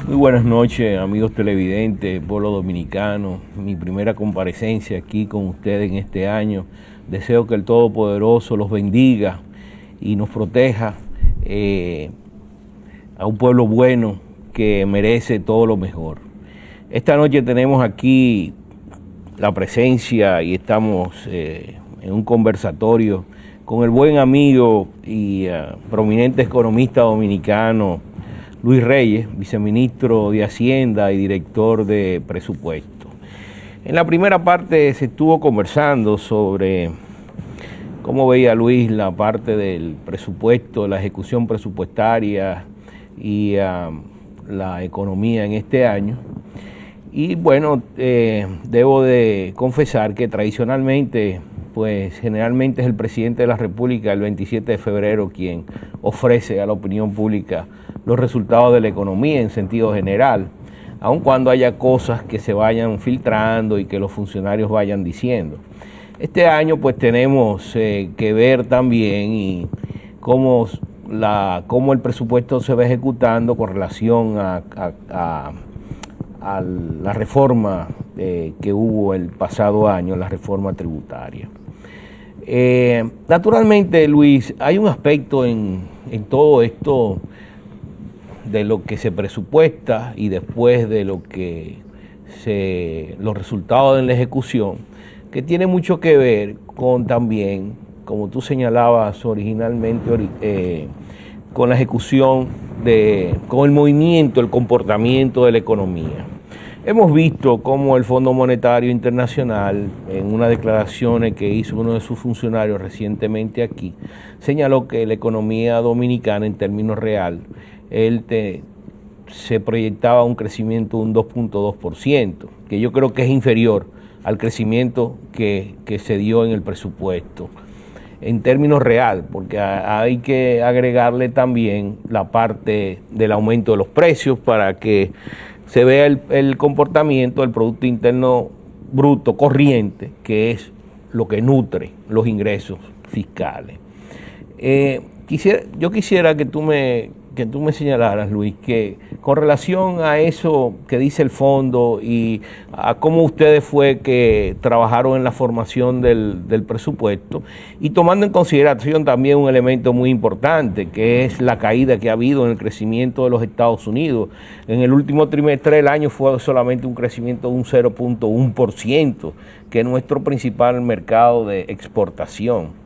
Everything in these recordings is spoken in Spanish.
Muy buenas noches, amigos televidentes, pueblo dominicano. Mi primera comparecencia aquí con ustedes en este año. Deseo que el Todopoderoso los bendiga y nos proteja a un pueblo bueno que merece todo lo mejor. Esta noche tenemos aquí la presencia y estamos en un conversatorio con el buen amigo y prominente economista dominicano Luis Reyes, viceministro de Hacienda y director de presupuesto. En la primera parte se estuvo conversando sobre cómo veía Luis la parte del presupuesto, la ejecución presupuestaria y la economía en este año. Y bueno, debo de confesar que tradicionalmente, pues generalmente es el presidente de la República el 27 de febrero quien ofrece a la opinión pública los resultados de la economía en sentido general, aun cuando haya cosas que se vayan filtrando y que los funcionarios vayan diciendo. Este año pues tenemos que ver también y cómo el presupuesto se va ejecutando con relación a la reforma que hubo el pasado año, la reforma tributaria. Naturalmente, Luis, hay un aspecto en todo esto de lo que se presupuesta y después de lo que los resultados de la ejecución, que tiene mucho que ver con también, como tú señalabas originalmente, con la ejecución con el movimiento, el comportamiento de la economía. Hemos visto cómo el Fondo Monetario Internacional, en unas declaraciones que hizo uno de sus funcionarios recientemente aquí, señaló que la economía dominicana en términos real, se proyectaba un crecimiento de un 2.2%, que yo creo que es inferior al crecimiento que se dio en el presupuesto, en términos real, porque hay que agregarle también la parte del aumento de los precios para que se vea el comportamiento del Producto Interno Bruto corriente, que es lo que nutre los ingresos fiscales. Yo quisiera que tú me señalaras, Luis, que con relación a eso que dice el fondo y a cómo ustedes fue que trabajaron en la formación del presupuesto, y tomando en consideración también un elemento muy importante, que es la caída que ha habido en el crecimiento de los Estados Unidos. En el último trimestre del año fue solamente un crecimiento de un 0.1%, que es nuestro principal mercado de exportación.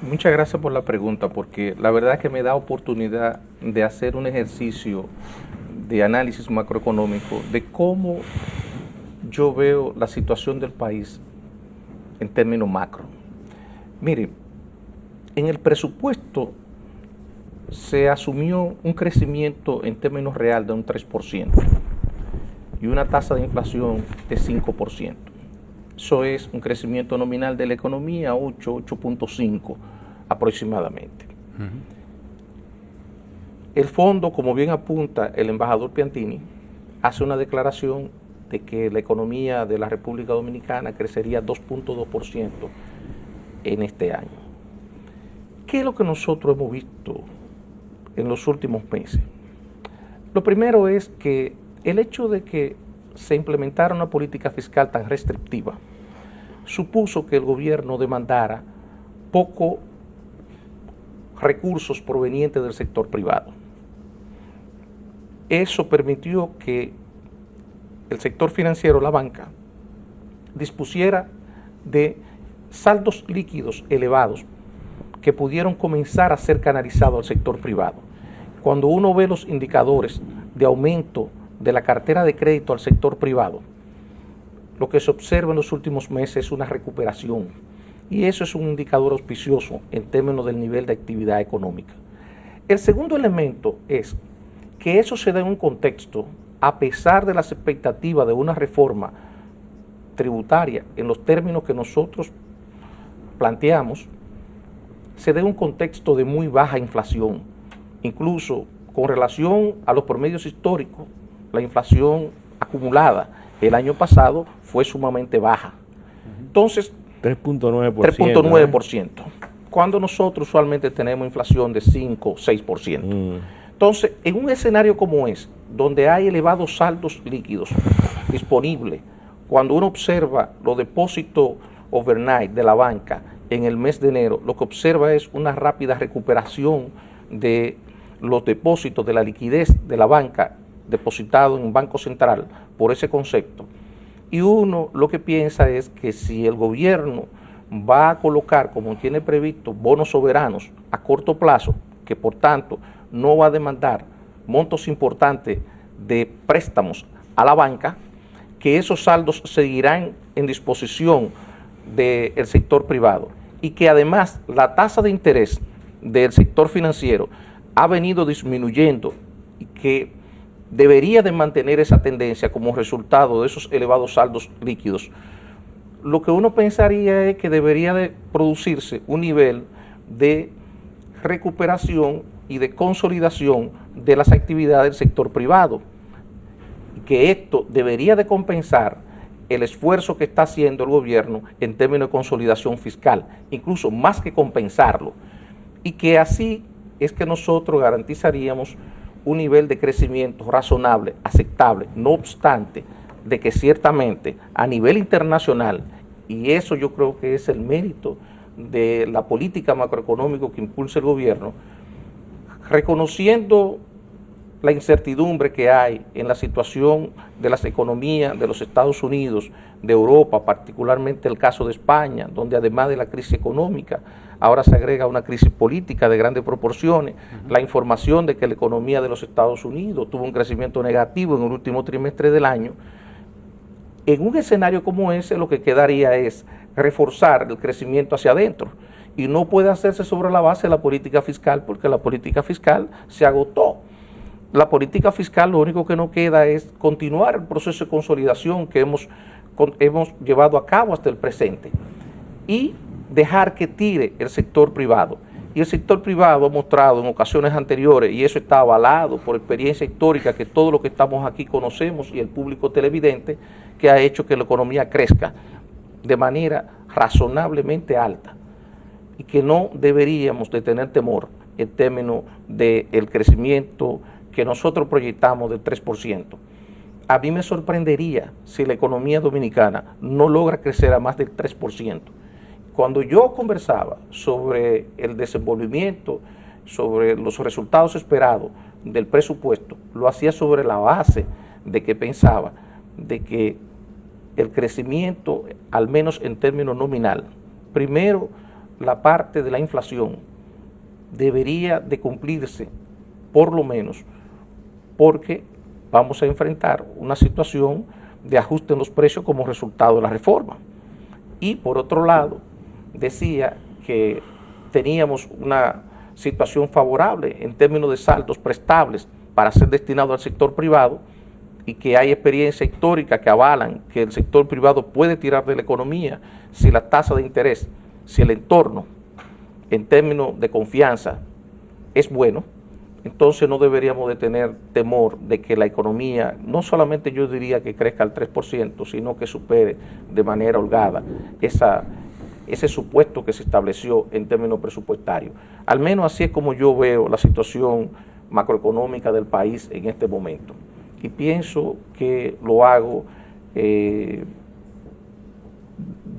Muchas gracias por la pregunta, porque la verdad es que me da oportunidad de hacer un ejercicio de análisis macroeconómico de cómo yo veo la situación del país en términos macro. Mire, en el presupuesto se asumió un crecimiento en términos real de un 3% y una tasa de inflación de 5%. Eso es un crecimiento nominal de la economía, 8.5 aproximadamente. El fondo, como bien apunta el embajador Piantini, hace una declaración de que la economía de la República Dominicana crecería 2.2% en este año. ¿Qué es lo que nosotros hemos visto en los últimos meses? Lo primero es que el hecho de que se implementara una política fiscal tan restrictiva supuso que el gobierno demandara pocos recursos provenientes del sector privado. Eso permitió que el sector financiero, la banca, dispusiera de saldos líquidos elevados que pudieron comenzar a ser canalizados al sector privado. Cuando uno ve los indicadores de aumento de la cartera de crédito al sector privado, lo que se observa en los últimos meses es una recuperación, y eso es un indicador auspicioso en términos del nivel de actividad económica. El segundo elemento es que eso se da en un contexto, a pesar de las expectativas de una reforma tributaria en los términos que nosotros planteamos, se da en un contexto de muy baja inflación. Incluso con relación a los promedios históricos, la inflación acumulada el año pasado fue sumamente baja. Entonces, 3.9%. Cuando nosotros usualmente tenemos inflación de 5 o 6%. Entonces, en un escenario como ese, donde hay elevados saldos líquidos disponibles, cuando uno observa los depósitos overnight de la banca en el mes de enero, lo que observa es una rápida recuperación de los depósitos, de la liquidez de la banca depositado en un banco central por ese concepto. Y uno lo que piensa es que si el gobierno va a colocar, como tiene previsto, bonos soberanos a corto plazo, que por tanto no va a demandar montos importantes de préstamos a la banca, que esos saldos seguirán en disposición del sector privado y que además la tasa de interés del sector financiero ha venido disminuyendo y que debería de mantener esa tendencia como resultado de esos elevados saldos líquidos. Lo que uno pensaría es que debería de producirse un nivel de recuperación y de consolidación de las actividades del sector privado, que esto debería de compensar el esfuerzo que está haciendo el gobierno en términos de consolidación fiscal, incluso más que compensarlo, y que así es que nosotros garantizaríamos un nivel de crecimiento razonable, aceptable, no obstante de que ciertamente a nivel internacional, y eso yo creo que es el mérito de la política macroeconómica que impulsa el gobierno, reconociendo la incertidumbre que hay en la situación de las economías de los Estados Unidos, de Europa, particularmente el caso de España, donde además de la crisis económica, ahora se agrega una crisis política de grandes proporciones, la información de que la economía de los Estados Unidos tuvo un crecimiento negativo en el último trimestre del año. En un escenario como ese, lo que quedaría es reforzar el crecimiento hacia adentro, y no puede hacerse sobre la base de la política fiscal, porque la política fiscal se agotó. La política fiscal lo único que nos queda es continuar el proceso de consolidación que hemos llevado a cabo hasta el presente y dejar que tire el sector privado. Y el sector privado ha mostrado en ocasiones anteriores, y eso está avalado por experiencia histórica que todos los que estamos aquí conocemos y el público televidente, que ha hecho que la economía crezca de manera razonablemente alta y que no deberíamos de tener temor en términos del crecimiento que nosotros proyectamos del 3%. A mí me sorprendería si la economía dominicana no logra crecer a más del 3%. Cuando yo conversaba sobre el desenvolvimiento, sobre los resultados esperados del presupuesto, lo hacía sobre la base de que pensaba de que el crecimiento, al menos en términos nominal, primero la parte de la inflación debería de cumplirse, por lo menos, porque vamos a enfrentar una situación de ajuste en los precios como resultado de la reforma. Y por otro lado, decía que teníamos una situación favorable en términos de saldos prestables para ser destinados al sector privado y que hay experiencia histórica que avalan que el sector privado puede tirar de la economía si la tasa de interés, si el entorno en términos de confianza es bueno. Entonces no deberíamos de tener temor de que la economía, no solamente yo diría que crezca al 3%, sino que supere de manera holgada ese supuesto que se estableció en términos presupuestarios. Al menos así es como yo veo la situación macroeconómica del país en este momento. Y pienso que lo hago,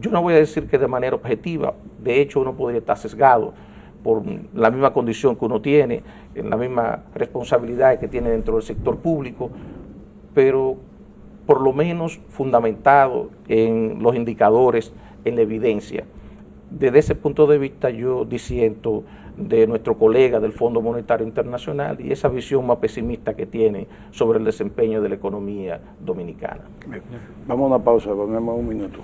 yo no voy a decir que de manera objetiva, de hecho uno podría estar sesgado por la misma condición que uno tiene, en la misma responsabilidad que tiene dentro del sector público, pero por lo menos fundamentado en los indicadores, en la evidencia. Desde ese punto de vista yo disiento de nuestro colega del Fondo Monetario Internacional y esa visión más pesimista que tiene sobre el desempeño de la economía dominicana. Vamos a una pausa, ponemos un minuto.